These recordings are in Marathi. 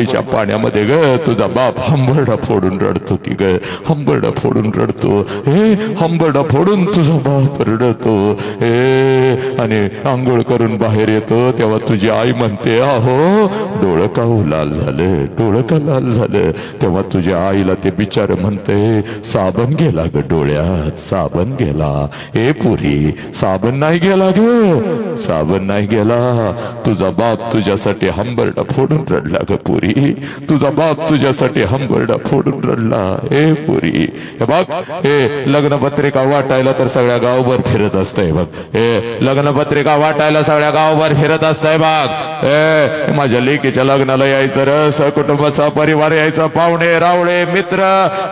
आंघोळीच्या पाण्यामध्ये ग तुझा बाप हंबरडा फोडून रडतो की ग, हंबरडा फोडून रडतो. हे हंबरडा फोडून तुझा बाप रडतो. हे आणि आंघोळ करून बाहेर येतो तेव्हा तुझी आई म्हणते अहो डोळं का लाल झालं, डोळं का लाल झालं. तेव्हा तुझ्या आईला ते बिचार म्हणते साबण गेला ग डोळ्यात, साबण गेला. ए पुरी साबण नाही गेला ग, साबण नाही गेला. तुझा बाप तुझ्यासाठी हंबरडा फोडून रडला ग पुरी, तुझा बाप तुझ्यासाठी हंबरडा फोडून रडला. ए पुरी हे बघ, हे लग्नपत्रिका वाटायला तर सगळ्या गावभर फिरत असतंय बघ. हे लग्नपत्रिका वाटायला सगळ्या गावभर फिरत असतंय बघ. ए माझ्या लेकीच्या लग्नाला यायचं, रस कुटुंबाचा परिवार यायचा, पाहुणे रावळे मित्र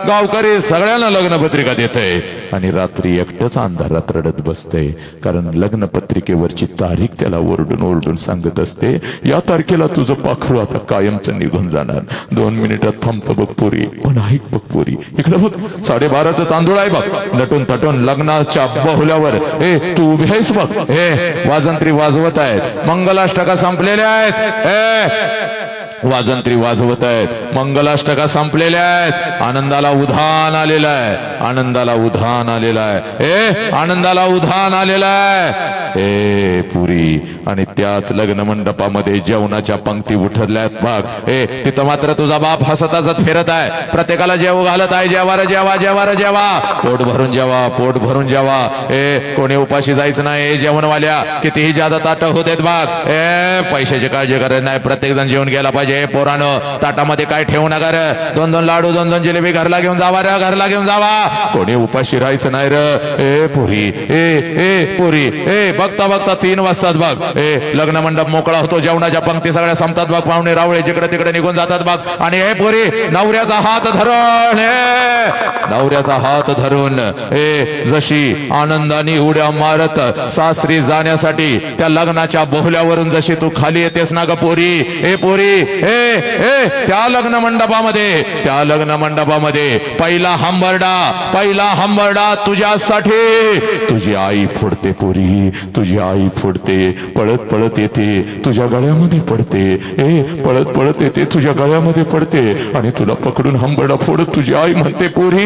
गावकरी सगळ्यांना लग्नपत्रिका देतय आणि रात्री एकटंच अंधारात रडत बसते. कारण लग्नपत्रिकेवरची तारीख त्याला ओरडून ओरडून सांगत असते या तारखेला तुझं पाखरू आता कायमचं निघून जाणार. 2 मिनिटात थांबतो बघ पुरी, पण ऐक बघ पुरी इकडे बघ, 12:30चं तांदूळ आहे बघ. नटून तटून लग्नाच्या बहुल्यावर ए तू उभी आहेस बघ. हे वाजंत्री वाजवत आहेत, मंगलाष्टका संपलेल्या आहेत. वाजंत्री वाजवत आहेत, मंगलाष्टका संपलेल्या आहेत. आनंदाला उधाण आलेलं आहे, आनंदाला उधाण आलेलं आहे. ए आनंदाला उधाण आलेलं आहे. ए पुरी आणि त्याच लग्न मंडपामध्ये जेवणाच्या पंक्ती उठल्यात बघ. ए तिथं मात्र तुझा बाप हसत हसत फिरत आहे, प्रत्येकाला जेव घालत आहे. जेवा रे जेवा, जेवा रे जेवा, पोट भरून जेवा, पोट भरून जेवा. ए कोणी उपाशी जायचं नाही. जेवणवाल्या कितीही जादा ताट होत आहेत बघ. ए पैशाची काळजी करायची नाही, प्रत्येक जण जेवण गेला पाहिजे. पोरानं ताटामध्ये काय ठेवू नका रे. 2-2 लाडू 2-2 जिलेबी घरला घेऊन जावा रे, घरला घेऊन जावा. कोणी उपाशी राहायचं नाही रे. ए पुरी ए पुरी ए बघता बघता 3 वाजतात बघ. ए लग्न मंडप मोकळा होतो, जेवणाच्या पंक्ती सगळ्या संपतात बघ. पाहुणे रावळे जिकडे तिकडे निघून जातात बघ. आणि ए पुरी नवऱ्याचा हात धरून, नवऱ्याचा हात धरून ए जशी आनंदाने उड्या मारत सासरी जाण्यासाठी त्या लग्नाच्या बोहल्यावरून जशी तू खाली येतेस ना ग पोरी. ए पोरी ए ए त्या लग्न मंडपामध्ये, त्या लग्न मंडपामध्ये पहिला हंबरडा तुझ्यासाठी तुझी आई फोडते पोरी, तुझी आई फोडते. पळत पळत येते तुझ्या गळ्यामध्ये पडते. ए पळत पळत येते तुझ्या गळ्यामध्ये पडते आणि तुला पकडून हंबरडा फोडत तुझी आई म्हणते पोरी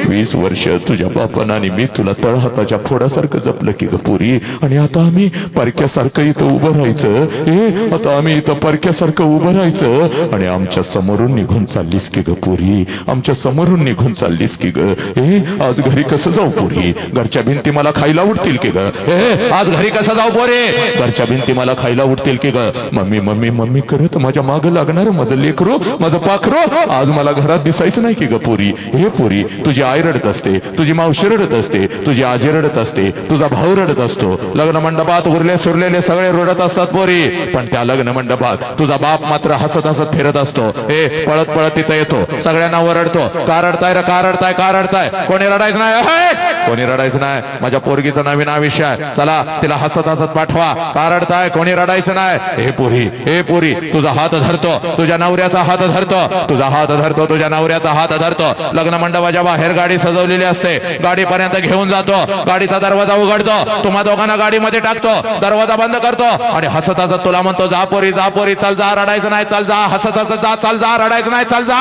20 वर्ष तुझ्या बापानं आणि मी तुला तळहाताच्या फोडासारखं जपलं की ग पोरी. आणि आता आम्ही परक्यासारखं इथं उभं राहायचं. ए आता आम्ही इथं परक्यासारखं उभं राहायचं आणि आमच्या समोरून निघून चाललीस की ग पोरी, आमच्या समोरून निघून चाललीस की ग. ए आज घरी कसं जाऊ पोरी, घरच्या भिंती मला खायला उठतील की ग. ए आज घरी कसं जाऊ पोरी, घरच्या भिंती मला खायला उठतील की ग. मम्मी मम्मी मम्मी करत माझ्या मागं लागणार माझं लेकरू, माझं पाखरू आज मला घरात दिसायचं नाही की ग पोरी. हे पोरी तुझी आई रडत असते, तुझी मावशी रडत असते, तुझी आजी रडत असते, तुझा भाऊ रडत असतो. लग्न मंडपात उरले सुरलेले सगळे रडत असतात पोरी, पण त्या लग्न मंडपात तुझा बाप मात्र हसत हसत फिरत असतो. ए पळत पळत तिथं येतो, सगळ्यांना ओरडतो का रडताय रे, का रडताय, का रडताय. कोणी रडायचं नाही, कोणी रडायचं नाही. माझ्या पोरगीचा नवीन आयुष्य, चला तिला हसत हसत पाठवा. का रडताय, कोणी रडायचं नाही. हे पुरी तुझा हात धरतो, तुझ्या नवऱ्याचा हात धरतो, तुझा हात धरतो, तुझ्या नवऱ्याचा हात धरतो. लग्न मंडपाच्या बाहेर गाडी सजवलेली असते, गाडीपर्यंत घेऊन जातो, गाडीचा दरवाजा उघडतो, तुम्हा दोघांना गाडीमध्ये टाकतो, दरवाजा बंद करतो आणि हसत हसत तुला म्हणतो जा पोरी, जा पोरी, चल जा, रडायचं नाही, चल जा, हसत हसत जा, चल जा, रडायचं नाही, चल जा.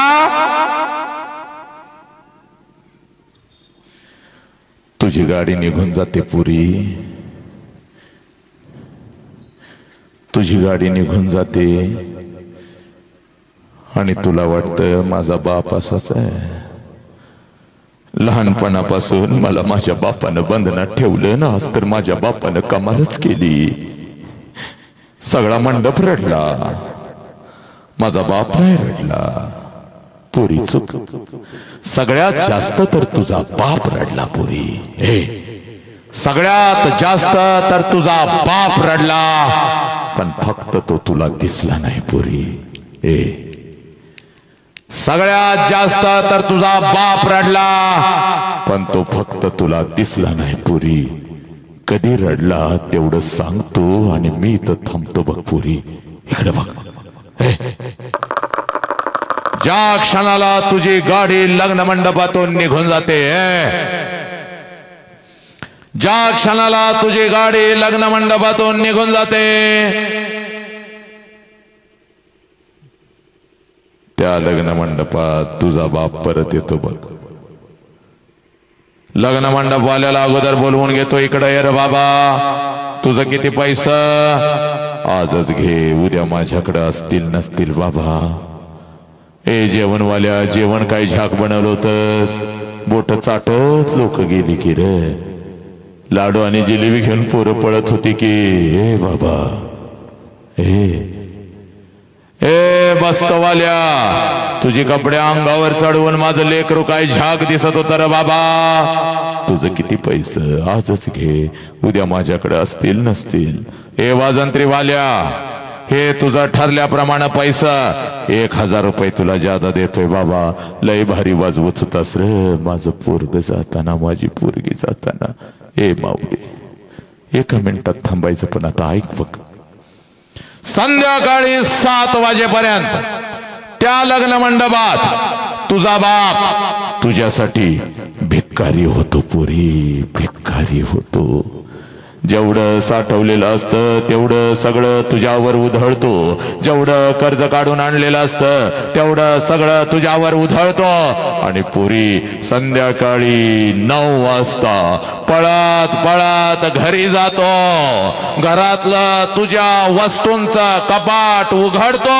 तुझी गाडी निघून जाते पुरी, तुझी गाडी निघून जाते आणि तुला वाटतं माझा बाप असाच आहे. लहानपणापासून मला माझ्या बापानं बंधनात ठेवलं ना, आज तर माझ्या बापानं कमालच केली. सगळा मंडप रडला, माझा बाप नाही रडला. पुरी चूक, सगळ्यात जास्त तर तुझा बाप रडला पुरी. हे सगळ्यात जास्त तर तुझा बाप रडला, पण फक्त तो तुला दिसला नाही पुरी. ए सगळ्यात जास्त तर तुझा बाप रडला, पण तो फक्त तुला दिसला नाही पुरी. कधी रडला तेवढं सांगतो आणि मी तर थांबतो बघ पुरी. इकडे बघ, ज्या क्षणाला तुझी गाडी लग्न मंडपातून निघून जाते, ज्या क्षणाला तुझी गाडी लग्न मंडपातून निघून जाते, त्या लग्न मंडपात तुझा बाप परत येतो बघ. लग्न मंडपवाल्याला अगोदर बोलवून घेतो, इकडे ये रे बाबा, तुझं किती पैसा आजच घे, उद्या माझ्याकडे असतील नसतील बाबा. ए जेवणवाल्या, जेवण काय झाक बनवलं होतस? बोट चाटत लोक गेली की रे. लाडू आणि जिलेबी घेऊन पोरं पळत होती की. ए बाबा, ए बस्तवाल्या, तुझी कपडे अंगावर चढवून माझं लेकरू काय झाक दिसत होत रे बाबा. तुझं किती पैसे आजच घे, उद्या माझ्याकडे असतील नसतील. ए वाजंत्रीवाल्या, हे तुझा ठरल्याप्रमाणे पैसा 1000 रुपये तुला ज्यादा देतोय बाबा. लय भारी वाजवत होतास रे माझं पोरग जाताना, माझी पोरगी जाताना. ए माऊली, 1 मिनिटात थांबायचं, पण आता ऐक बघ. संध्याकाळी 7 वाजेपर्यंत त्या लग्न मंडपात तुझा बाप तुझ्यासाठी भिकारी होतो पोरी, भिकारी होतो. जेवढं साठवलेलं असतं तेवढं सगळं तुझ्यावर उधळतो. जेवढं कर्ज काढून आणलेलं असतं तेवढं सगळं तुझ्यावर उधळतो. आणि पुरी संध्याकाळी 9 वाजता पळत पळत घरी जातो. घरातलं तुझ्या वस्तूंचा कपाट उघडतो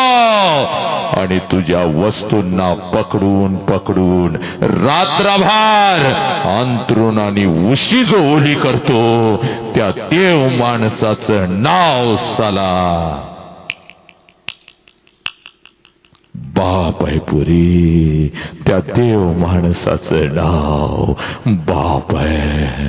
आणि तुझ्या वस्तूंना पकडून पकडून रात्रभर अंथरूण आणि उशी जो ओली करतो, त्या देव माणसाचं नाव साला बाप आहे पुरी. त्या देव माणसाचं नाव बाप आहे.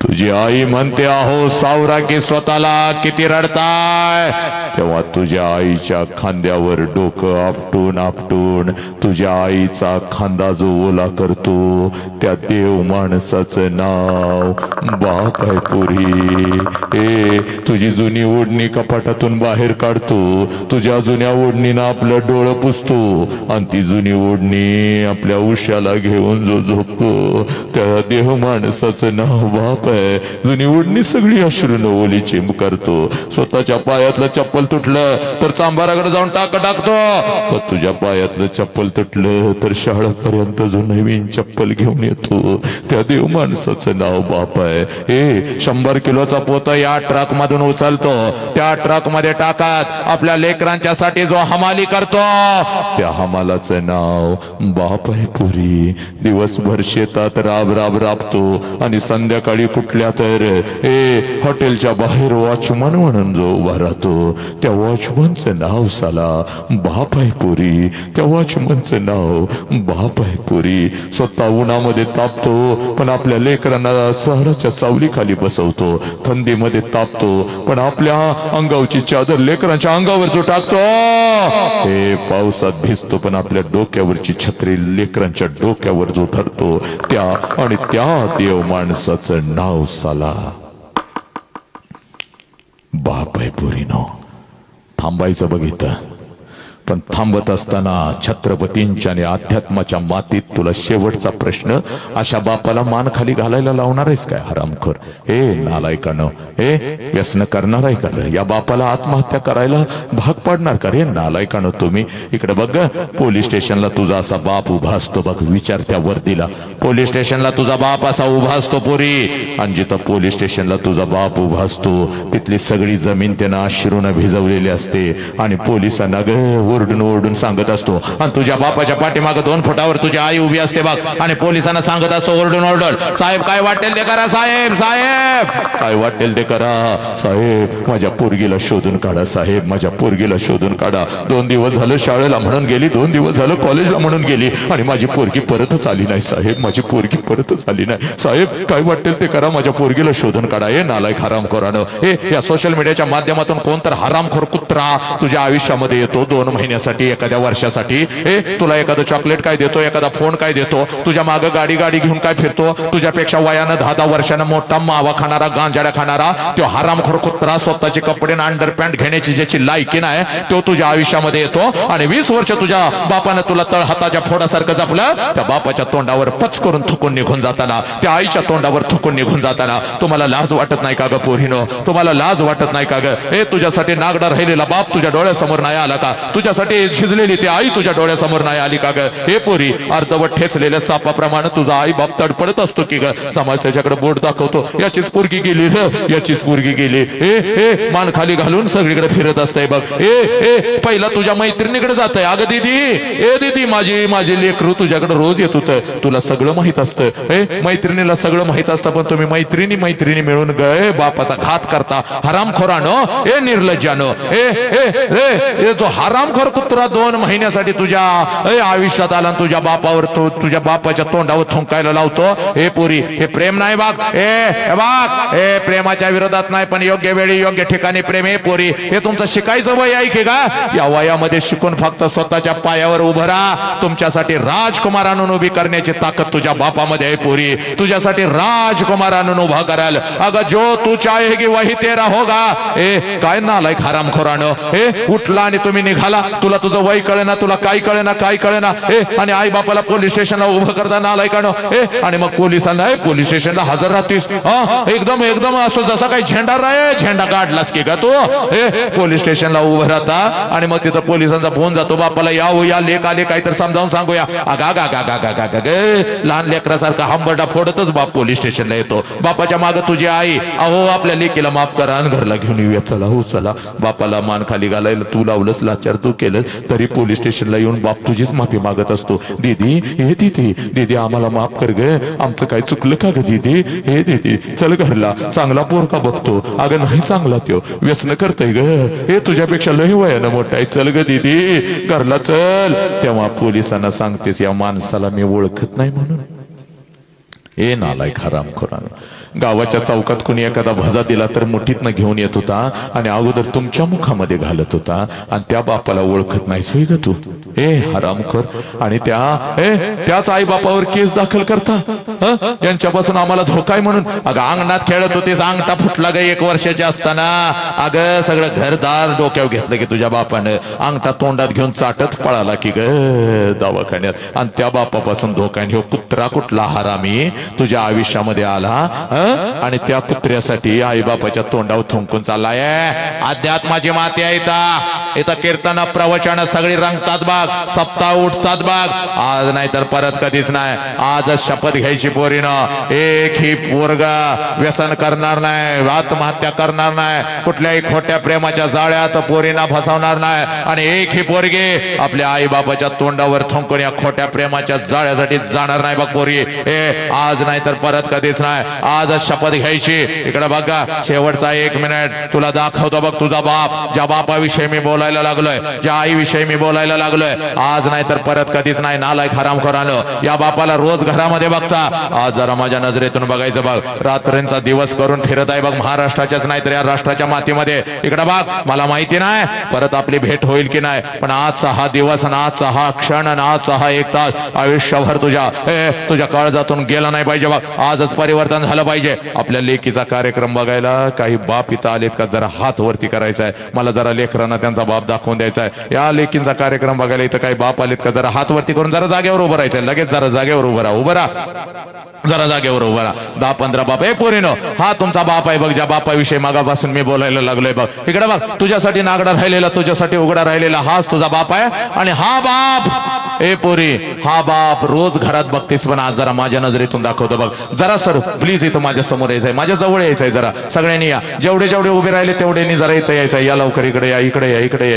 तुझी आई म्हणते, अहो सावरा की स्वतःला किती रडताय. तेव्हा तुझ्या आईच्या खांद्यावर डोकं आपटून आपटून तुझ्या आईचा खांदा जो ओला करतो, त्या देव माणसाचं नाव बाप आहे पुरी. ए तुझी जुनी ओढणी कपाटातून बाहेर काढतो, तुझ्या जुन्या ओढणीनं आपलं डोळं पुसतो आणि ती जुनी ओढणी आपल्या उश्याला घेऊन जो झोपतो, त्या देव माणसाचं नाव बाप आहे. जुनी ओढणी सगळी अश्रूनं ओली चिंब करतो. स्वतःच्या पायातलं चप्पल तुटलं तर चांभाराकडे जाऊन टाकतो, पण तुझ्या पायातलं चप्पल तुटलं तर शाळेपर्यंत जो नवीन चप्पल घेऊन येतो, त्या देव माणसाचं नाव बाप आहे. ए 100 किलोचा पोता या ट्रक मधून उचलतो, त्या ट्रक मध्ये टाकत आपल्या लेकरांच्या साठी जो हमाली करतो, त्या हमालाचं नाव बाप आहे पुरी. दिवसभर शेतात राब राब राबतो आणि संध्याकाळी कुठल्या तर हॉटेलच्या बाहेर वॉचमन म्हणून जो उभा राहतो, त्या वॉचमनचं नाव साला बाप आहे पुरी. त्या वॉचमनचं नाव बाप आहे पुरी. स्वतः उन्हामध्ये तापतो पण आपल्या लेकरांना शहराच्या सावलीखाली बसवतो. थंडीमध्ये तापतो पण आपल्या अंगावरची चादर लेकरांच्या अंगावर जो टाकतो. हे पावसात भिजतो पण आपल्या डोक्यावरची छत्री लेकरांच्या डोक्यावर जो धरतो, त्या आणि त्या देव माणसाचं नाव साला बाप आहे पुरीनो. थांबायचं बघितलं, पण थांबत असताना छत्रपतींच्या आणि अध्यात्माच्या मातीत तुला शेवटचा प्रश्न, अशा बापाला मान खाली घालायला लावणार आहेस काय हरामखोर? हे नालायकानं, हे व्यसन करणार आहे का? या बापाला आत्महत्या करायला भाग पाडणार का रे नालायकानं? तुम्ही इकडे बघ, पोलीस स्टेशनला तुझा असा बाप उभा असतो बघ, विचार त्या वर्दीला. पोलीस स्टेशनला तुझा बाप असा उभा असतो पोरी, आणि जिथं पोलीस स्टेशनला तुझा बाप उभा असतो तिथली सगळी जमीन त्यानं अश्रूनं भिजवलेली असते. आणि पोलिसांना ग ओरडून ओरडून सांगत असतो, आणि तुझ्या बापाच्या पाठीमागे 2 फुटावर तुझी आई उभी असते बघ, आणि पोलिसांना सांगत असतो ओरडून ओरडून, साहेब काय वाटेल ते करा, साहेब साहेब काय वाटेल ते करा, साहेब माझ्या पोरगीला शोधून काढा, साहेब माझ्या पोरगीला शोधून काढा. 2 दिवस झालं शाळेला म्हणून गेली, 2 दिवस झालं कॉलेजला म्हणून गेली, आणि माझी पोरगी परतच आली नाही, साहेब माझी पोरगी परतच आली नाही, साहेब काय वाटेल ते करा, माझ्या पोरगीला शोधून काढा. हे नालायक हरामखोरानं, हे या सोशल मीडियाच्या माध्यमातून कोणतर हरामखोर कुत्रा तुझ्या आयुष्यामध्ये येतो 2 महिन्यासाठी, एखाद्या वर्षासाठी. तुला एखादं चॉकलेट काय देतो, एखादा फोन काय देतो, तुझ्या मागं गाडी घेऊन काय फिरतो, तुझ्यापेक्षा वयानं 10-10 वर्षानं मोठा मावा खाणारा, गांजाड्या खाणारा तो हरामखोर कुत्रा, स्वतःचे कपडे अंडरपॅन्ट घेण्याची ज्याची लायकी नाही तो तुझ्या आयुष्यामध्ये येतो. आणि 20 वर्ष तुझ्या बापानं तुला तळ हाताच्या फोडासारखं जपलं, त्या बापाच्या तोंडावर पच करून थुकून निघून जाताना, त्या आईच्या तोंडावर थुकून निघून जाताना तुम्हाला लाज वाटत नाही का ग पोरीनो? तुम्हाला लाज वाटत नाही का ग? हे तुझ्यासाठी नागडा राहिलेला बाप तुझ्या डोळ्यासमोर नाही आला का? तुझ्या तुझ्यासाठी शिजलेली ती आई तुझ्या डोळ्यासमोर नाही आली का ग? हे पोरी अर्धवट ठेचलेल्या सापाप्रमाणे तुझा आई बाप तडपडत असतो की ग? समाज त्याच्याकडे बोट दाखवतो, याचीच पोरगी गेली रे, याचीच पोरगी गेली. ए मान खाली घालून सगळीकडे फिरत असतंय बघ. ए पहिला तुझ्या मैत्रिणीकडे जात आहे. अगं दीदी, ए दीदी, माझी लेकरू तुझ्याकडे रोज येत होतं, तुला सगळं माहित असतं. मैत्रिणीला सगळं माहित असतं, पण तुम्ही मैत्रिणी मिळून गए बापाचा घात करता. हरामखोरानो, ए निर्लज्जानो, ए जो हरामखोर कुत्रा 2 महिन्यासाठी तुझ्या आयुष्यात आला, तुझ्या बापावर तो तुझ्या बापाच्या तोंडावर थुंकायला लावतो. हे पोरी, हे प्रेम नाही बाग. ए प्रेमाच्या विरोधात नाही, पण योग्य वेळी योग्य ठिकाणी प्रेम. हे पोरी, हे तुमचं शिकायचं वय आहे की का? या वयामध्ये शिकून फक्त स्वतःच्या पायावर उभं राहा. तुमच्यासाठी राजकुमारांना उभी करण्याची ताकद तुझ्या बापामध्ये आहे पोरी. तुझ्यासाठी राजकुमारांना उभा कराल. अगं जो तू चाहेगी वही तेरा होगा. काय नालायक हरामखोरानो, उठला आणि तुम्ही निघाला. तुला तुझं वय कळेना, तुला काय कळेना. आणि आई बापाला पोलीस स्टेशनला उभं करता नालायकानो. आणि मग पोलिसांना पोलीस स्टेशनला हजर राहतीस. एकदम असं जसा काही झेंडा काढलास की का तू? पोलीस स्टेशनला उभं राहता आणि मग तिथं पोलिसांचा फोन जातो, बापाला या लेख आले काहीतरी समजावून सांगूया. लहान लेकरासारखा हंबरडा फोडतच बाप पोलीस स्टेशनला येतो. बापाच्या मागे तुझी आई, अहो आपल्या लेकीला माफ करा आणि घरला घेऊन येऊया, चला हो चला. बापाला मान खाली घालायला तू लावलंस, लाचार तू केलं, तरी पोलीस स्टेशनला येऊन बाप तुझीच माफी मागत असतो. दीदी आम्हाला माफ कर ग, आमचं काय चुकलं का ग दीदी? हे दीदी चल घरला, चांगला पोरका बघतो. अगं नाही चांगला त्यो, व्यसन करतय ग, हे तुझ्यापेक्षा लय वयानं मोठा आहे, चल ग दीदी घरला चल. तेव्हा पोलिसांना सांगतेस या माणसाला मी ओळखत नाही म्हणून. ए नालायक हरामखोरानो, गावाच्या चौकात कुणी एखादा भजा दिला तर मुठीतनं घेऊन येत होता आणि अगोदर तुमच्या मुखामध्ये घालत होता, आणि त्या बापाला ओळखत नाहीस होय ग तू? हरामखोर. आणि त्याच आई बापावर केस दाखल करता. यांच्यापासून आम्हाला धोका आहे म्हणून. अगं अंगणात खेळत होतीस, अंगठा फुटला ग 1 वर्षाच्या असताना. अगं सगळं घरदार डोक्यावर घेतलं की तुझ्या बापानं. अंगठा तोंडात घेऊन चाटत पळाला की ग दवाखान्यात. आणि त्या बापापासून धोका. ह्यो कुत्रा कुठला हरामी तुझ्या आयुष्यामध्ये आला, आणि त्या कुत्र्यासाठी आई बापाच्या तोंडावर थुंकून चाललाय. अध्यात्माची माती आहे इथं कीर्तन प्रवचन सगळी रंगतात बाग, सप्ताह उठतात बाग. आज नाही तर परत कधीच नाही. आजच शपथ घ्यायची पोरीनं, एक ही पोरगा व्यसन करणार नाही, आत्महत्या करणार नाही, कुठल्याही खोट्या प्रेमाच्या जाळ्यात पोरीना फसवणार नाही, आणि एक ही पोरगी आपल्या आई बापाच्या तोंडावर थुंकून या खोट्या प्रेमाच्या जाळ्यासाठी जाणार नाही बघ पोरी. आज नाही तर परत कधीच नाही. आजच शपथ घ्यायची. इकडे बघा, शेवटचा 1 मिनिट तुला दाखवतो बघ तुझा बाप. ज्या बापाविषयी मी बोलायला लागलोय, ज्या आईविषयी मी बोलायला लागलोय, आज नाही तर परत कधीच नाही. नालायक हरामखोरानो, या बापाला रोज घरामध्ये बघता, आज जरा माझ्या नजरेतून बघायचं बघ. रात्रींचा दिवस करून फिरत आहे बघ, महाराष्ट्राच्याच नाही तर या राष्ट्राच्या मातीमध्ये. इकडे बघ, मला माहिती नाही परत आपली भेट होईल की नाही, पण आजचा हा दिवस आणि आजचा हा क्षण आणि आजचा हा 1 तास आयुष्यभर तुझ्या काळजातून गेला नाही पाहिजे बघ. आजच परिवर्तन झालं पाहिजे. आपल्या लेकीचा कार्यक्रम बघायला काही बाप इथं आलेत का? जरा हात वरती करायचा आहे. मला जरा लेकरांना त्यांचा बाप दाखवून द्यायचा आहे. या लेकींचा कार्यक्रम बघायला इथं काही बाप आलेत का? जरा हात वरती करून जरा जागेवर उभं राहायचंय. लगेच जरा जागेवर उभं राहा, जरा जागेवर उभं राहा. 10-15 बाप. पोरीनो, हा तुमचा बाप आहे बघ, ज्या बापाविषयी मागापासून मी बोलायला लागलोय बघ. इकडे बघ, तुझ्यासाठी नागडा राहिलेला, तुझ्यासाठी उघडा राहिलेला हाच तुझा बाप आहे. आणि हा बाप, पोरी, हा बाप रोज घरात बघतेस, पण आज जरा माझ्या नजरेतून दाखवतो बघ. जरा सर प्लीज इथं माझ्या समोर यायचंय, माझ्या जवळ यायचंय. जरा सगळ्यांनी या, जेवढे उभे राहिले तेवढ्यांनी जरा इथं यायचं. या लवकर, इकडे या,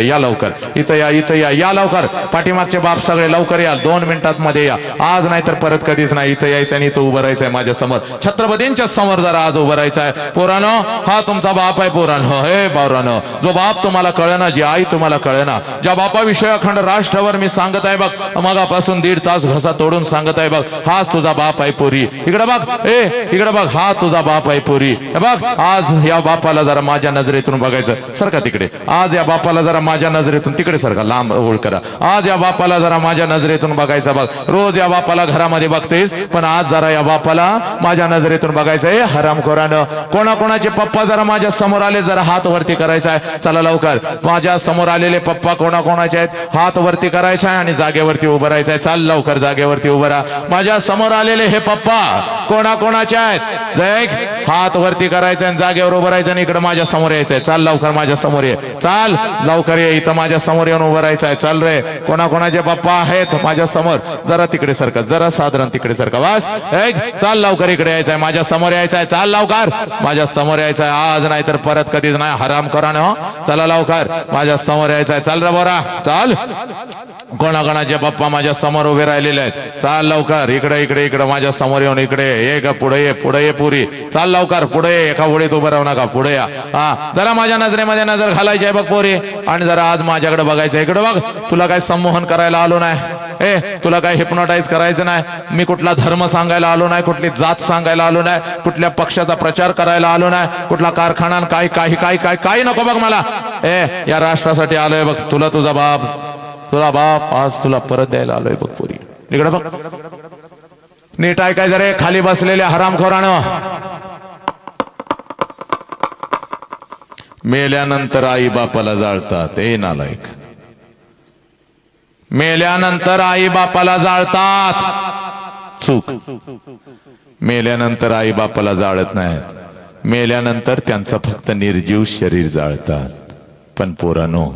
या लवकर, इथं या लवकर. पाठीमागचे बाप सगळे लवकर या, 2 मिनिटात मध्ये या. आज नाही तर परत कधीच नाही. इथं यायचं आणि इथं उभं राहायचंय माझ्या समोर, छत्रपतींच्या समोर जरा आज उभं राहायचंय. पोरानो, हा तुमचा बाप आहे पोरानो. पोरानो, जो बाप तुम्हाला कळेना, जी आई तुम्हाला कळेना, ज्या बापाविषयी अखंड राष्ट्रभर मी सांगत आहे बघ, मगापासून 1.5 तास घसा तोडून सांगत आहे बघ, हाच तुझा बाप आहे पोरी. इकडे बघ, इकडे बघ, हा तुझा बाप आहे पोरी. बघ, आज या बापाला जरा माझ्या नजरेतून बघायचं. सरका तिकडे. आज या बापाला जरा माझ्या नजरेतून तिकडे सरका, लांब ओळ करा. आज या बापाला जरा माझ्या नजरेतून बघायचं बघ. रोज या बापाला घरामध्ये बघतेस, पण आज जरा या बापाला माझ्या नजरेतून बघायचंय. हरामखोरानं, कोणाकोणाचे पप्पा जरा माझ्या समोर आले, जरा हात वरती करायचा आहे. चला लवकर, माझ्या समोर आलेले पप्पा कोणाकोणाचे आहेत हात वरती करायचा आहे आणि जागेवर जागेवरती उभं राहायचंय, चाल लवकर जागेवरती उभं राहा. माझ्या समोर आलेले हे पप्पा कोणाकोणाचे आहेत? एक हात वरती करायचा आणि जागेवर उभं राहायचं आणि इकडे माझ्या समोर यायचंय. चाल लवकर माझ्या समोर ये, चाल लवकर ये, इथं माझ्या समोर येऊन उभं राहायचंय. चाल रे, कोणाकोणाचे पप्पा आहेत माझ्या समोर? जरा तिकडे सरका, जरा साधारण तिकडे सरका, बस. एक चाल लवकर इकडे यायचंय, माझ्या समोर यायचंय. चाल लवकर माझ्या समोर यायचंय, आज नाही तर परत कधीच नाही. हराम करा ना, चला लवकर माझ्या समोर यायचंय. चाल रे बोरा, चाल. कोणाकोणाचे पप्पा माझ्या समोर उभे राहिलेले आहेत? चाल लवकर इकडे इकडे इकडे माझ्या समोर येऊन इकडे ये ग, पुढे ये, पुढे ये पुरी. चाल लवकर पुढे ये, एका ओळीत उभं राहू नका, पुढे या. हा, जरा माझ्या नजरेमध्ये नजर घालायची आहे बघ पोरी, आणि जरा आज माझ्याकडे बघायचं. इकडे बघ, तुला काय संमोहन करायला आलो नाही, तुला काय हिप्नोटाईज करायचं नाही. मी कुठला धर्म सांगायला आलो नाही, कुठली जात सांगायला आलो नाही, कुठल्या पक्षाचा प्रचार करायला आलो नाही, कुठला कारखाना काही काही काही काही काही नको बघ मला. या राष्ट्रासाठी आलोय बघ. तुला तुझा बाप आज तुला परत द्यायला आलोय बघ पोरी. इकडे बघ, नीट ऐकायचं रे खाली बसलेल्या हरामखोरानं. मेल्यानंतर आई बापाला जाळतात. नालायक, मेल्यानंतर आई बापाला जाळतात. चूक. मेल्यानंतर आई बापाला जाळत नाहीत, मेल्यानंतर त्यांचं फक्त निर्जीव शरीर जाळतात. पण पोरांनो,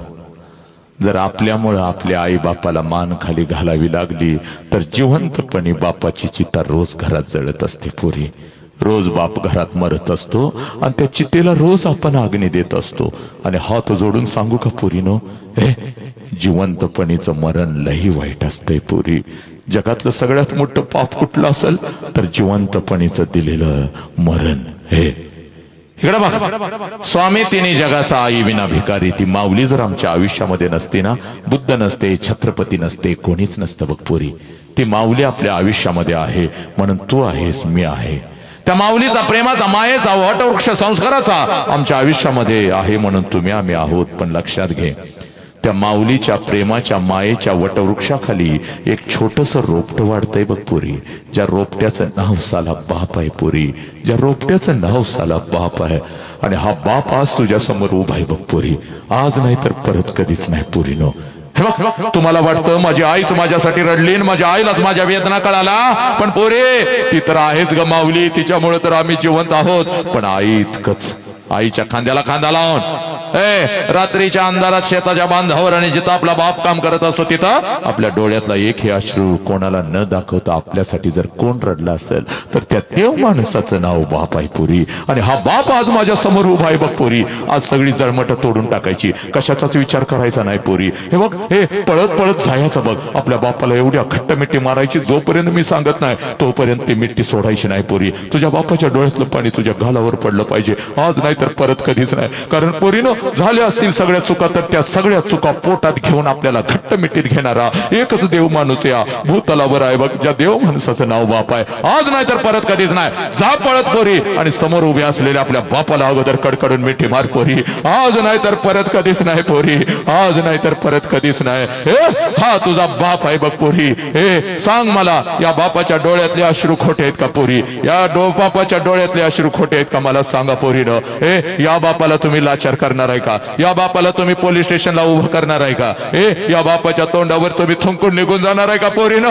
जर आपल्यामुळं आपल्या आई बापाला मान खाली घालावी लागली तर जिवंतपणी बापाची चिता रोज घरात जळत असते पोरी. रोज बाप घरात मरत असतो आणि त्या चितेला रोज आपण अग्नी देत असतो. आणि हात जोडून सांगू का पोरीनो, जिवंतपणीचं मरण लई वाईट असतंय पोरी. जगातलं सगळ्यात मोठं पाप कुठलं असेल तर जिवंतपणीचं दिलेलं मरण. इकडे बघ, स्वामी तिने जगाचा आई विना भिकारी. ती माऊली जर आमच्या आयुष्यामध्ये नसते ना, बुद्ध नसते, छत्रपती नसते, कोणीच नसतं बघ पोरी. ती माऊली आपल्या आयुष्यामध्ये आहे म्हणून तू आहेस, मी आहे. त्या माऊलीचा, प्रेमाचा, मायेचा, वटवृक्ष संस्काराचा आमच्या आयुष्यामध्ये आहे म्हणून तुम्ही आम्ही आहोत. पण लक्षात घे, त्या माऊलीच्या प्रेमाच्या मायेच्या वटवृक्षाखाली एक छोटस रोपट वाढतंय बघ पोरी. ज्या रोपट्याचं नाव साला बाप आहे पोरी, ज्या रोपट्याचं नाव साला बाप आहे. आणि हा बाप आज तुझ्या समोर उभा आहे बघ पोरी. आज नाही तर परत कधीच नाही पोरीनो. हे बघ, तुम्हाला वाटतं माझी आईच माझ्यासाठी रडली, माझ्या आईलाच माझ्या वेदना कळाला. पण पोरे, ती तर आहेच ग माऊली, तिच्यामुळे तर आम्ही जिवंत आहोत. पण आई इतकंच, आईच्या खांद्याला खांदा लावून रात्रीच्या अंधारात शेताच्या बांधावर आणि जिथं आपला बाप काम करत असतो तिथं आपल्या डोळ्यातला एकही अश्रू कोणाला न दाखवता आपल्यासाठी जर कोण रडला असेल तर त्या देव माणसाचं नाव बाप आहे पोरी. आणि हा बाप आज माझ्या समोर उभा आहे बघ पोरी. आज सगळी जळमट तोडून टाकायची, कशाचाच विचार करायचा नाही पोरी. हे बघ, पळत पळत जायचं बघ. आपल्या बापाला एवढ्या घट्ट मिठी मारायची, जोपर्यंत मी सांगत नाही तोपर्यंत ती मिठी सोडायची नाही पोरी. तुझ्या बापाच्या डोळ्यातलं पाणी तुझ्या गालावर पडलं पाहिजे, आज नाही तर परत कधीच नाही. कारण पोरीनो, झाल्या असतील सगळ्या चुका तर त्या सगळ्या चुका पोटात घेऊन आपल्याला घट्ट मिठीत घेणारा एकच देव माणूस या भूतलावर आहे बघ, ज्या देव माणसाचं नाव बाप आहे. आज नाही तर परत कधीच नाही. जा पळत पोरी आणि समोर उभे असलेल्या आपल्या बापाला अगोदर कडकडून मिठी मार पोरी. आज नाही तर परत कधीच नाही पोरी, आज नाही तर परत कधीच नाही. हा तुझा बाप आहे बघ पोरी. सांग मला, या बापाच्या डोळ्यातले अश्रू खोटे आहेत का पोरी? या बापाच्या डोळ्यातले अश्रू खोटे आहेत का? मला सांगा पोरीनं. या बापाला तुम्ही लाचार करणार आहे का? या बापाला तुम्ही पोलीस स्टेशनला उभं करणार आहे का? या बापाच्या तोंडावर तुम्ही थुंकून निघून जाणार आहे का पोरीनं?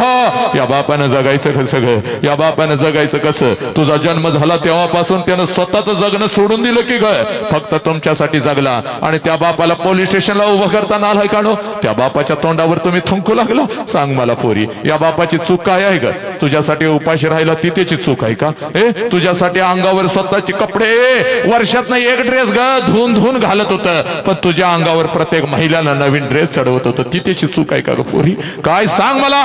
या बापानं जगायचं कसं ग? या बापानं जगायचं कसं? तुझा जन्म झाला तेव्हापासून त्यानं स्वतःचं जगणं सोडून दिलं की ग? फक्त तुमच्यासाठी जगला. आणि त्या बापाला पोलीस स्टेशनला उभं करताना आलाय का नो? त्या बापाच्या तोंडावर तुम्ही थुंकू लागला? सांग मला पोरी, या बापाची चूक काय आहे ग? तुझ्यासाठी उपाशी राहिला ती त्याची चूक आहे का? तुझ्यासाठी अंगावर स्वतःचे कपडे वर्षात नाही एक ड्रेस ग धुवून धुवून घालत होत, पण तुझ्या अंगावर प्रत्येक महिलांना नवीन ड्रेस चढवत होतं, ती त्याची चूक आहे का ग पोरी? काय सांग मला.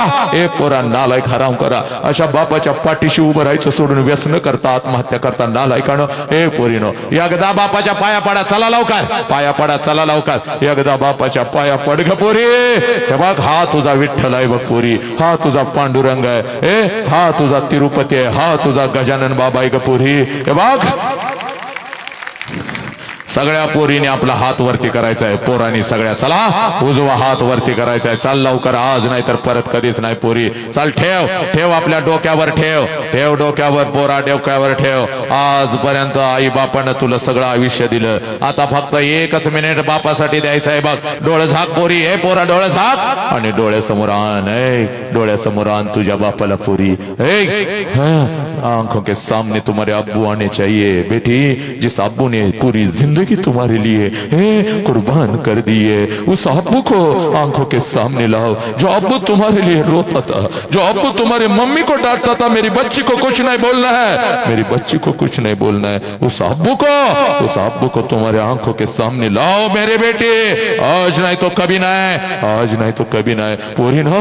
पोरा, नालायक, हराम करा. अशा बापाच्या पाठीशी उभं राहायचं सोडून व्यसन करता, आत्महत्या करता नालायकानं. पोरीनो, एकदा बापाच्या पाया पडा, चला लवकर पाया पडा, चला लवकर. एकदा बापाच्या पाया पड ग पोरी. हे बघ, हा तुझा विठ्ठल आहे बघ पोरी, हा तुझा पांडुरंग आहे, हा तुझा तिरुपती आहे, हा तुझा गजानन बाबा आहे ग पोरी. हे बघ, सगळ्या पोरीने आपला हात वरती करायचा आहे, पोरांनी सगळ्या चला उजवा हात वरती करायचा आहे, चाल लवकर, आज नाही तर परत कधीच नाही पोरी, चाल ठेव ठेव आपल्या डोक्यावर ठेव, ठेव डोक्यावर, पोरा डोक्यावर ठेव. आजपर्यंत आई बापानं तुला सगळं आयुष्य दिलं, आता फक्त 1 मिनिट बापासाठी द्यायचं आहे बघ. डोळे झाक पोरी, हे पोरा डोळे झाक आणि डोळ्यासमोर आण, डोळ्यासमोर आण तुझ्या बापाला पोरी. आंखों के सामने तुम्हारे अब्बू आने चाहिए बेटी, जिस अब्बू ने पूरी जिंदगी तुम्हारे लिए कुर्बान कर दी है, उस अब्बू को आंखों के सामने लाओ जो अब्बू तुम्हारे लिए रोता था, जो अब्बू तुम्हारे मम्मी को डांटता था, मेरी बच्ची को कुछ नहीं बोलना है, मेरी बच्ची को कुछ नहीं बोलना है, उस अब्बू को तुम्हारे आंखों के सामने लाओ मेरे बेटे. आज नाही तो कभी नाही, आज नाही तो कभी नाही. पोरी ना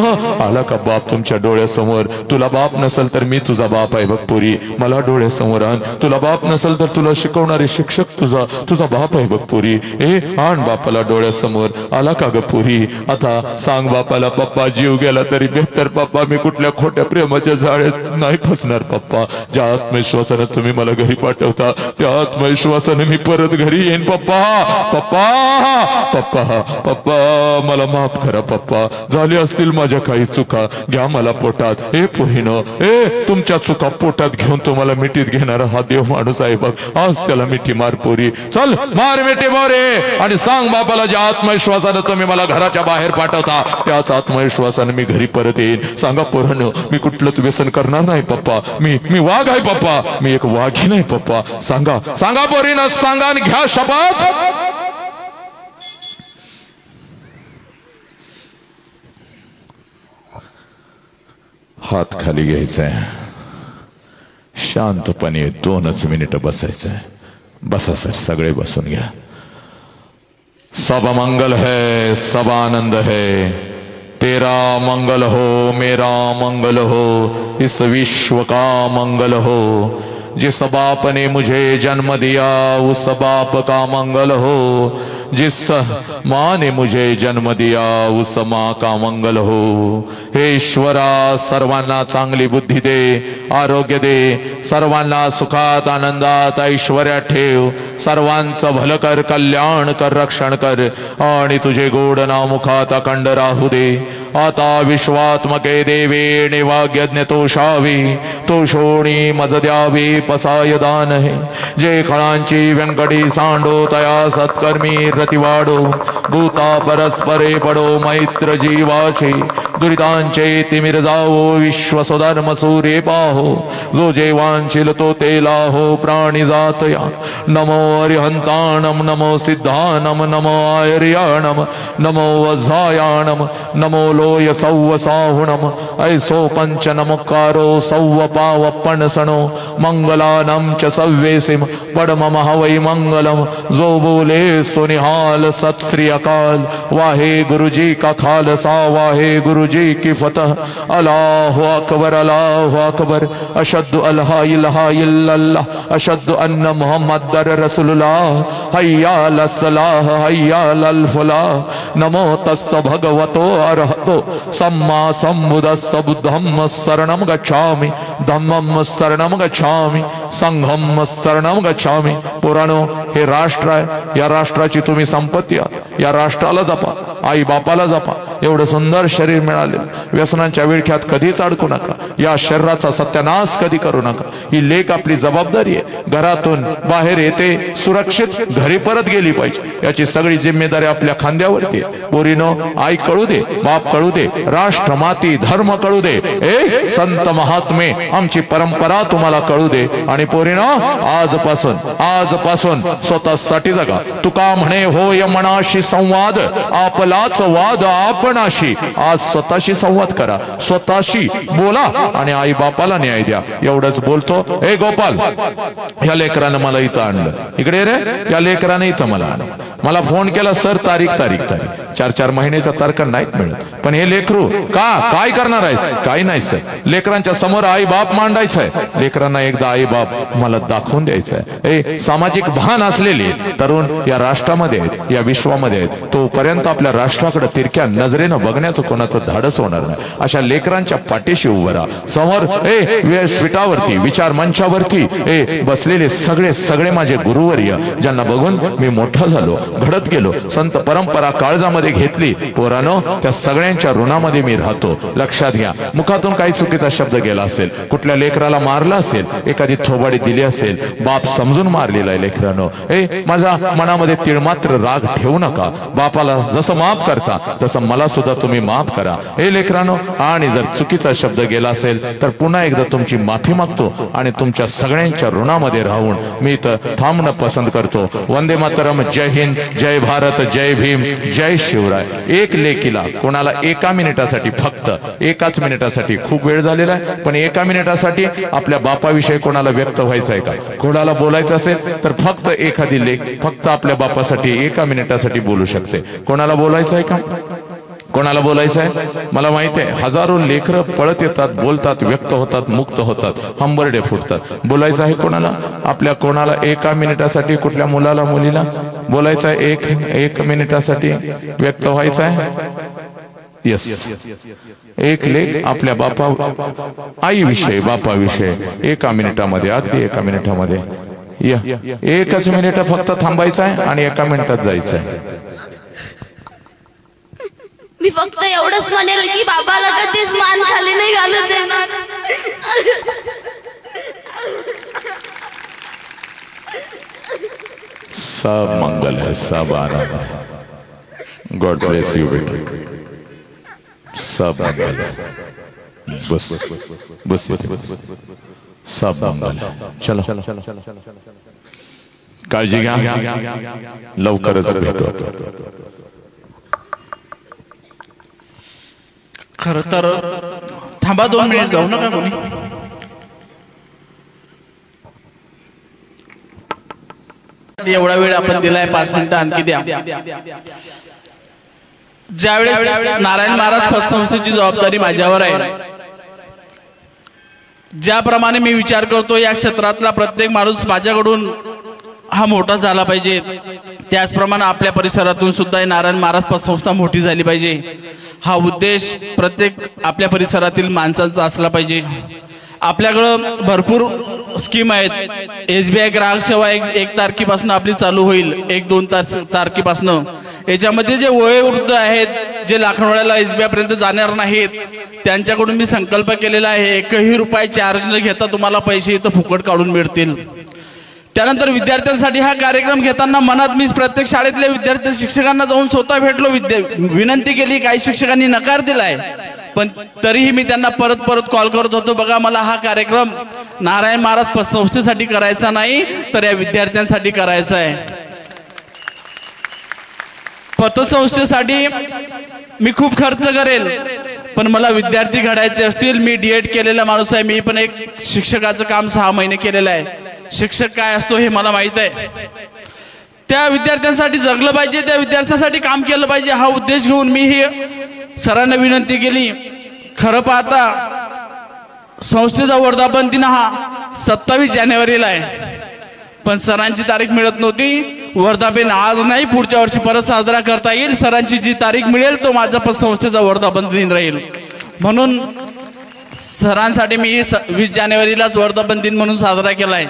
आला का बाप तुमच्या डोळ्यासमोर, तुला बाप नसेल तर मी तुझा बाप आहे बघ पोरी, मला डोळ्यासमोर आण. तुला बाप नसेल तर तुला शिकवणारे शिक्षक तुझा बाप आहे बघ पोरी. आण बापाला डोळ्यासमोर. आला का ग पोरी? आता सांग बापाला, पप्पा जीव गेला तरी बेहतर पप्पा, मी कुठल्या खोट्या प्रेमाच्या जाळ्यात नाही फसणार पप्पा. ज्या आत्मविश्वासाने तुम्ही मला घरी पाठवता त्या आत्मविश्वासाने मी परत घरी येईन पप्पा. पप्पा पप्पा पप्पा मला माफ करा पप्पा, झाली असतील माझ्या काही चुका, घ्या मला पोटात. पोरीनो तुमच्या चुका पोटात घेऊन तुम्हाला मिठीत घेणारा हा देव माणूस आहे बघ, आज त्याला मिठी मार पोरी, चल मार मिठी मोरे. आणि सांग बापाला, ज्या आत्मविश्वासाने तुम्ही मला घराच्या बाहेर पाठवता त्याच आत्मविश्वासाने मी घरी परत येईन. सांगा पोरांनो, मी कुठलंच व्यसन करणार नाही पप्पा, मी वाघ आहे पप्पा, मी एक वाघी नाही पप्पा. सांगा सांगा पोरीनं, सांगा आणि घ्या शपथ. हात खाली घ्यायचाय, शांतपणे 2 मिनिटं बसायचंय. बसा सर, सगळे बसून घ्या. सब मंगल है, सब आनंद है, तेरा मंगल हो, मेरा मंगल हो, इस विश्व का मंगल हो. जिस बाप ने मुझे जन्म दिया उस बाप का मंगल हो, जिस माँ ने मुझे जन्म दिया उस माँ का मंगल हो. हे ईश्वरा, सर्वांना चांगली बुद्धी दे, आरोग्य दे, सर्वांना सुखात आनंदात ऐश्वर्यात ठेव, सर्वांचं भलं कर, कल्याण कर, रक्षण कर, आणि तुझे गोड नाव मुखात अखंड राहू दे. आता विश्वात्मके देवे निवाग्यज्ञ तोषावी, तोषोणी मज द्यावी पसाय दान है. जे खळांची व्यंकटी सांडो तया सत्कर्मी रती वाढो, भूता परस्परे पडो मैत्र जीवाचे, दुरितांचे तिमिर जावो, विश्व सुधर्म सूर्य पाहो, जो जेवांशील तो तेला हो प्राणी जातया. नमो अरिहंताणम, नमो सिद्धानम, नमो आर्याणम, नमो वज्रायाणम, नमो लोय सौव साहुणम, ऐसो पंच नमकारो सौव पाव पणसणो, मंगलानम च सव्वेसिम पडमम हवै मंगलम. जो बोले सो निहाल, सत श्री अकाल. वाहे गुरु जी का खालसा, वाहे गुरु जी की फतह. अल्लाहु अकबर, अल्लाहु अकबर. अशहदु अल्ला इलाहा इल्लल्लाह, अशहदु अन्न मुहम्मदर रसूलुल्लाह. हय्या अलस सलाह, हय्या अलल फलाह. नमो तस्स भगवतो अरहतो सम्मा सम्बुद्धस्स. बुद्धं शरणं गच्छामि, धम्मं शरणं गच्छामि, संघं शरणं गच्छामि. पुराणो, हे राष्ट्र आहे, या राष्ट्राची तुम्ही संपत्ती आहात, या राष्ट्राला जपा, आई बापाला जपा. एवढं सुंदर शरीर मिळाले, व्यसनांच्या विळख्यात कधीच अडकू नका, या शरीराचा सत्यानाश कधी करू नका. ही लेक आपली जबाबदारी आहे. घरातून बाहेर येते सुरक्षित घरी परत गेली पाहिजे, याची सगळी जिम्मेदारी आपल्या खांद्यावरती आहे. पोरीनो, आई कळू दे, बाप कळू दे, राष्ट्र माती धर्म कळू दे, संत महात्मे आमची परंपरा तुम्हाला कळू दे. आणि पोरीनो, आजपासून स्वतःसाठी जगा. तुका म्हणे होय मनाशी संवाद, आपलाच वाद आपणाशी. आज स्वतःशी संवाद करा, स्वतःशी बोला आणि आई बापाला न्याय द्या. एवढंच बोलतो. गोपाल, या लेकरानं मला इथं आणलं, इकडे रे, या लेकरानं इथं मला आणलं, मला फोन केला, सर तारीख 4-4 महिन्याच्या तारखा नाहीत मिळत. पण हे लेकरू काय करणार आहे? काही नाही सर. लेकरांच्या समोर आई बाप मांडायचं आहे. लेकरांना एकदा आई बाप मला दाखवून द्यायचं आहे. सामाजिक भान असलेले तरुण या राष्ट्रामध्ये आहेत, या विश्वामध्ये आहेत. तोपर्यंत आपल्या राष्ट्राकडे तिरक्या नजरेनं बघण्याचं कोणाचं धाडस होणार नाही. अशा लेकरांच्या पाठीशी उभं राहा. समोर व्यासपीठावरती विचार मंचावरती बसलेले सगळे माझे गुरुवर्य, ज्यांना बघून मी मोठा झालो, घडत गेलो, संत परंपरा काळजामध्ये घेतली. पोरानो, त्या सगळ्यांच्या ऋणामध्ये मी राहतो. लक्षात घ्या, मुखातून काही चुकीचा शब्द गेला असेल, कुठल्या लेकराला मारला असेल, एखादी थोबाडी दिली असेल, बाप समजून मारलेला आहे लेकरानो. माझ्या मनामध्ये तिळमात्र राग ठेवू नका. बापाला जसं माफ करता तसं मला सुद्धा तुम्ही माफ करा लेकरानो. आणि जर चुकीचा शब्द गेला असेल तर पुन्हा एकदा तुमची माफी मागतो आणि तुमच्या सगळ्यांच्या ऋणामध्ये राहून मी इथं थांबणं पसंत करतो. वंदे मातरम. जय हिंद, जय भारत, जय भीम, जय शिवराय. एक लेकीला कोणाला एका मिनिटासाठी, फक्त एकाच मिनिटासाठी, खूप वेळ झालेला आहे, पण एका मिनिटासाठी आपल्या बापाविषयी कोणाला व्यक्त व्हायचं आहे का? कोणाला बोलायचं असेल तर फक्त एखादी लेक फक्त आपल्या बापासाठी एका मिनिटासाठी बोलू शकते. कोणाला बोलायचं आहे का? कोणाला बोलायचं आहे? मला माहिती आहे, हजारो लेकरं पळत येतात, बोलतात, व्यक्त होतात, मुक्त होतात, हंबरडे फुटतात. बोलायचं आहे कोणाला? आपल्या कोणाला एका मिनिटासाठी, कुठल्या मुलाला मुलीला बोलायचं आहे? एक मिनिटासाठी व्यक्त व्हायचं आहे. यस, एक लेख आपल्या बापा आईविषयी, बापाविषयी एका मिनिटामध्ये, अगदी एका मिनिटामध्ये, एकच मिनिट फक्त थांबायचं आहे आणि एका मिनिटात जायचं आहे. मी फक्त एवढंच म्हणेल की बाबाला कधीच मान खाली नाही घालू देणार. सब मंगल है, सब आनंद है. गॉड ब्लेस यू बेटा. सब मंगल है. बस बस सब मंगल है. चलो, काळजी घ्या. लवकरच भेटू. खर तर थांबा 2 मिनिट, जाऊ नका कोणी. एवढा वेळ आपण दिलाय, 5 मिनिटं आणखी द्या. ज्यावेळेस नारायण महाराज पतसंस्थेची जबाबदारी माझ्यावर आहे, ज्याप्रमाणे मी विचार करतो या क्षेत्रातला प्रत्येक माणूस माझ्याकडून हा मोठा झाला पाहिजे, त्याचप्रमाणे आपल्या परिसरातून सुद्धा नारायण महाराज पतसंस्था मोठी झाली पाहिजे. हा उद्देश प्रत्येक आपल्या परिसरातील माणसांचा असला पाहिजे. आपल्याकडं भरपूर स्कीम आहेत. SBI ग्राहक सेवा 1 तारखेपासून आपली चालू होईल, 1-2 तारखेपासून. याच्यामध्ये जे वयोवृद्ध आहेत, जे लाखनवड्याला SBI पर्यंत जाणार नाहीत, त्यांच्याकडून मी संकल्प केलेला आहे, 1ही रुपये चार्ज न घेता तुम्हाला पैसे इथं फुकट काढून मिळतील. त्यानंतर विद्यार्थ्यांसाठी हा कार्यक्रम घेताना मनात मी प्रत्येक शाळेतल्या विद्यार्थी शिक्षकांना जाऊन स्वतः भेटलो, विनंती केली. काही शिक्षकांनी नकार दिलाय, पण तरीही मी त्यांना परत कॉल करत होतो, बघा मला हा कार्यक्रम नारायण महाराज पतसंस्थेसाठी करायचा नाही, तर या विद्यार्थ्यांसाठी करायचा आहे. पतसंस्थेसाठी मी खूप खर्च करेल, पण मला विद्यार्थी घडायचे असतील. मी D.Ed केलेला माणूस आहे. मी पण एक शिक्षकाचं काम 6 महिने केलेलं आहे. शिक्षक काय असतो हे मला माहित आहे. त्या विद्यार्थ्यांसाठी जगलं पाहिजे, त्या विद्यार्थ्यांसाठी काम केलं पाहिजे, हा उद्देश घेऊन मी ही सरांना विनंती केली. खरं पाहता संस्थेचा वर्धापन दिन हा 27 जानेवारीला आहे, पण सरांची तारीख मिळत नव्हती. वर्धापन आज नाही, पुढच्या वर्षी परत साजरा करता येईल. सरांची जी तारीख मिळेल तो माझा पतसंस्थेचा वर्धापन दिन राहील. म्हणून सरांसाठी मी 20 जानेवारीलाच वर्धापन दिन म्हणून साजरा केलाय.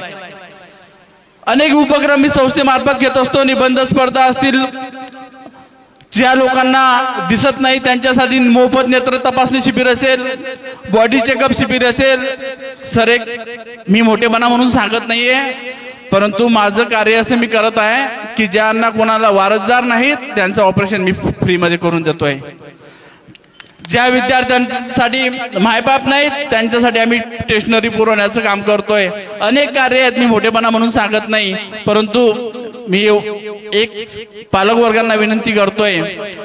अनेक उपक्रम मी संस्थेमार्फत घेत असतो. निबंध स्पर्धा असतील, ज्या लोकांना दिसत नाही त्यांच्यासाठी मोफत नेत्र तपासणी शिबिर असेल, बॉडी चेकअप शिबिर असेल. सर, एक मी मोठेपणा म्हणून सांगत नाहीये, परंतु माझं कार्य असं मी करत आहे की ज्यांना कोणाला वारसदार नाहीत त्यांचं ऑपरेशन मी फ्रीमध्ये करून देतोय. ज्या विद्यार्थ्यांसाठी मायबाप नाहीत त्यांच्यासाठी आम्ही स्टेशनरी पुरवण्याचं काम करतोय. अनेक कार्य आहेत, मी मोठेपणा म्हणून सांगत नाही, परंतु मी एक पालक वर्गांना विनंती करतोय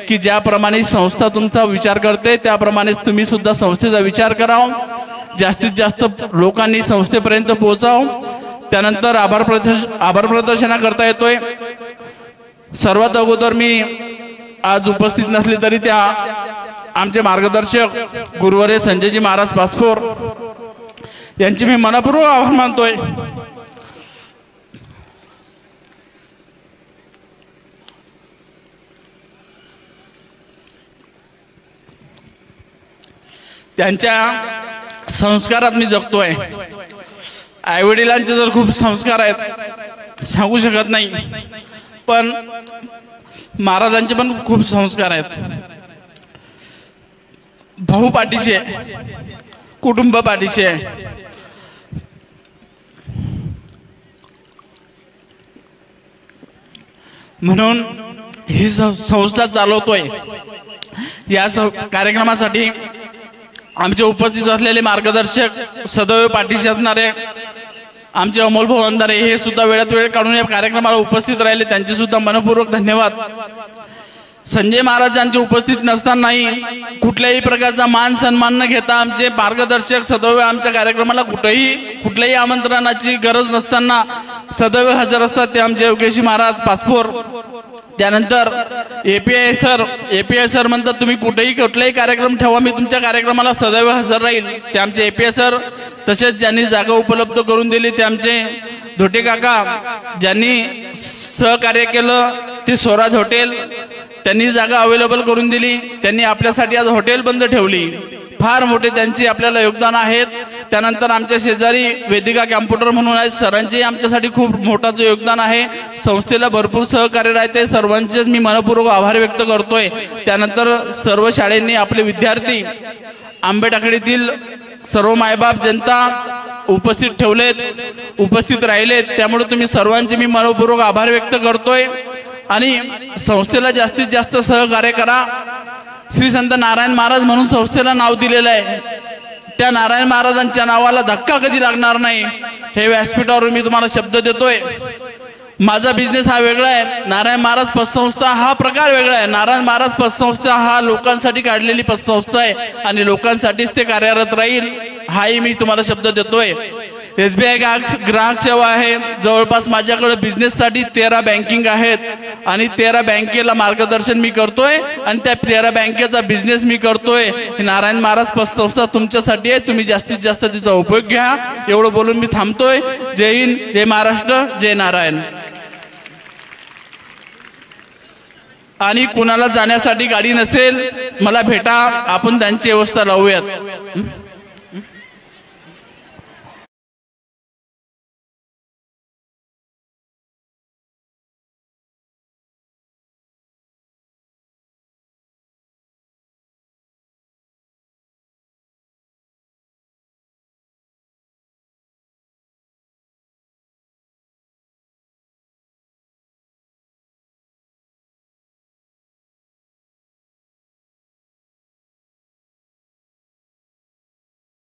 की ज्याप्रमाणे संस्था तुमचा विचार करते त्याप्रमाणे तुम्ही सुद्धा संस्थेचा विचार करावं, जास्तीत जास्त लोकांनी संस्थेपर्यंत पोहोचावं. त्यानंतर आभार प्रदर्शन करता येतोय. सर्वात अगोदर मी आज उपस्थित नसले तरी त्या आमचे मार्गदर्शक गुरुवर्य संजयजी महाराज पासपोर यांचे मी मनपूर्वक आभार मानतोय. त्यांच्या संस्कारात मी जगतोय. आई वडिलांचे तर खूप संस्कार आहेत, सांगू शकत नाही, पण महाराजांचे पण खूप संस्कार आहेत. भाऊ पाठीशी आहे, कुटुंब पाठीशी आहे. म्हणून ही संस्था चालवतोय. या कार्यक्रमासाठी आमचे उपस्थित असलेले मार्गदर्शक सदैव पाठीशी असणारे आमचे अमोल भाऊ अंधारे हे सुद्धा वेळात वेळ काढून या कार्यक्रमाला उपस्थित राहिले, त्यांचे सुद्धा मनपूर्वक धन्यवाद. संजय महाराजांचे उपस्थित नसतानाही कुठल्याही प्रकारचा मान सन्मान न घेता आमचे मार्गदर्शक सदैव आमच्या कार्यक्रमाला कुठल्याही आमंत्रणाची गरज नसताना सदैव हजर असतात. ते आमचे योगेशी महाराज पासपोर. त्यानंतर एपीआय सर म्हणतात तुम्ही कुठलाही कार्यक्रम ठेवा, मी तुमच्या कार्यक्रमाला सदैव हजर राहील. ते आमचे एपीआय सर. तसेच ज्यांनी जागा उपलब्ध करून दिली ते आमचे धोटे काका. ज्यांनी सहकार्य केलं ते स्वराज हॉटेल, त्यांनी जागा अवेलेबल करून दिली. त्यांनी आपल्यासाठी आज हॉटेल बंद ठेवली. फार मोठे त्यांचे आपल्याला योगदान आहेत. त्यानंतर आमच्या शेजारी वेदिका कॅम्प्युटर म्हणून आहेत, सरांचे आमच्यासाठी खूप मोठाचं योगदान आहे. संस्थेला भरपूर सहकार्य राहते, सर्वांचेच मी मनपूर्वक आभार व्यक्त करतोय. त्यानंतर सर्व शाळांनी आपले विद्यार्थी आंबेटाकडीतील सर्व मायबाप जनता उपस्थित राहिलेत, त्यामुळे तुम्ही सर्वांचे मी मनपूर्वक आभार व्यक्त करतोय. आणि संस्थेला जास्तीत जास्त सहकार्य करा. श्री संत नारायण महाराज म्हणून संस्थेला नाव दिलेलं आहे. त्या नारायण महाराजांच्या नावाला धक्का कधी लागणार नाही हे व्यासपीठावरून मी तुम्हाला शब्द देतोय. माझा बिझनेस हा वेगळा आहे, नारायण महाराज पतसंस्था हा प्रकार वेगळा आहे. नारायण महाराज पतसंस्था हा लोकांसाठी काढलेली पतसंस्था आहे आणि लोकांसाठीच ते कार्यरत राहील, हाही मी तुम्हाला शब्द देतोय. SBI ग्राहक सेवा आहे. जवळपास माझ्याकडे बिझनेससाठी 13 बँकिंग आहेत आणि 13 बँकेला मार्गदर्शन मी करतोय आणि त्या 13 बँकेचा बिझनेस मी करतोय. नारायण महाराज पतसंस्था तुमच्यासाठी आहे, तुम्ही जास्तीत जास्त तिचा उपयोग घ्या. एवढं बोलून मी थांबतोय. जय हिंद, जय महाराष्ट्र, जय नारायण. आणि कुणाला जाण्यासाठी गाडी नसेल मला भेटा, आपण त्यांची व्यवस्था लावूयात.